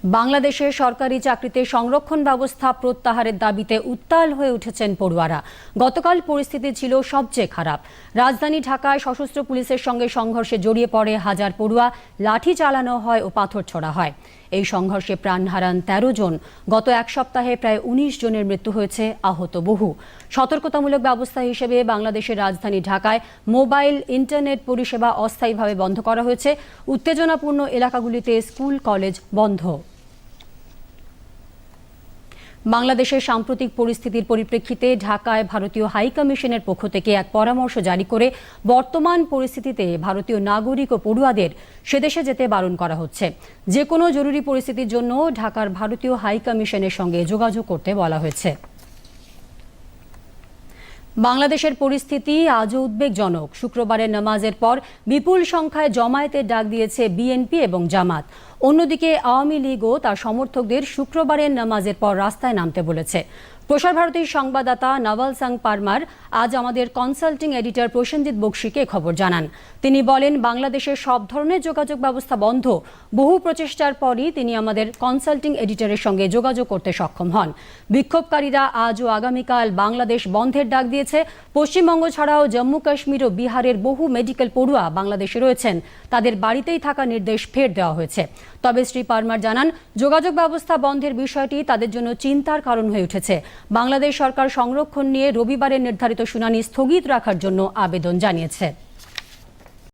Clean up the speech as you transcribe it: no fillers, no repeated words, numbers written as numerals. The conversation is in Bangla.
বাংলাদেশের সরকারি চাকরিতে সংরক্ষণ ব্যবস্থা প্রত্যাহারের দাবিতে উত্তাল হয়ে উঠেছেন পড়ুয়ারা। গতকাল পরিস্থিতি ছিল সবচেয়ে খারাপ। রাজধানী ঢাকায় সশস্ত্র পুলিশের সঙ্গে সংঘর্ষে জড়িয়ে পড়ে হাজার পড়ুয়া, লাঠি চালানো হয় ও পাথর ছোড়া হয়। এই সংঘর্ষে প্রাণ হারান ১৩ জন। গত এক সপ্তাহে প্রায় ১৯ জনের মৃত্যু হয়েছে, আহত বহু। সতর্কতামূলক ব্যবস্থা হিসেবে বাংলাদেশের রাজধানী ঢাকায় মোবাইল ইন্টারনেট পরিষেবা অস্থায়ীভাবে বন্ধ করা হয়েছে। উত্তেজনাপূর্ণ এলাকাগুলিতে স্কুল কলেজ বন্ধ। বাংলাদেশের সাম্প্রতিক পরিস্থিতির পরিপ্রেক্ষিতে ঢাকায় ভারতীয় হাইকমিশনের পক্ষ থেকে এক পরামর্শ জারি করে বর্তমান পরিস্থিতিতে ভারতীয় নাগরিক ও পড়ুয়াদের সেদেশে যেতে বারণ করা হচ্ছে। যে কোনো জরুরি পরিস্থিতির জন্য ঢাকার ভারতীয় হাইকমিশনের সঙ্গে যোগাযোগ করতে বলা হয়েছে। বাংলাদেশের পরিস্থিতি আজও উদ্বেগজনক। শুক্রবারের নামাজের পর বিপুল সংখ্যায় জমায়েতের ডাক দিয়েছে বিএনপি এবং জামাত। অন্যদিকে আওয়ামী লীগও তার সমর্থকদের শুক্রবারের নামাজের পর রাস্তায় নামতে বলেছে। প্রসার ভারতীর সংবাদদাতা নওয়াল সাং পারমার আজ আমাদের কনসাল্টিং এডিটর প্রসেনজিৎ বক্সিকে খবর জানান। তিনি বলেন, বাংলাদেশের সব ধরনের যোগাযোগ ব্যবস্থা বন্ধ। বহু প্রচেষ্টার পরই তিনি আমাদের কনসাল্টিং এডিটরের সঙ্গে যোগাযোগ করতে সক্ষম হন। বিক্ষোভকারীরা আজ ও আগামীকাল বাংলাদেশ বন্ধের ডাক দিয়েছে। পশ্চিমবঙ্গ ছাড়াও জম্মু কাশ্মীর ও বিহারের বহু মেডিকেল পড়ুয়া বাংলাদেশে রয়েছেন। তাদের বাড়িতেই থাকা নির্দেশ ফের দেওয়া হয়েছে। তবে শ্রী পারমার জানান, যোগাযোগ ব্যবস্থা বন্ধের বিষয়টি তাদের জন্য চিন্তার কারণ হয়ে উঠেছে। বাংলাদেশ সরকার সংরক্ষণ নিয়ে রবিবারের নির্ধারিত শুনানি স্থগিত রাখার জন্য আবেদন জানিয়েছে।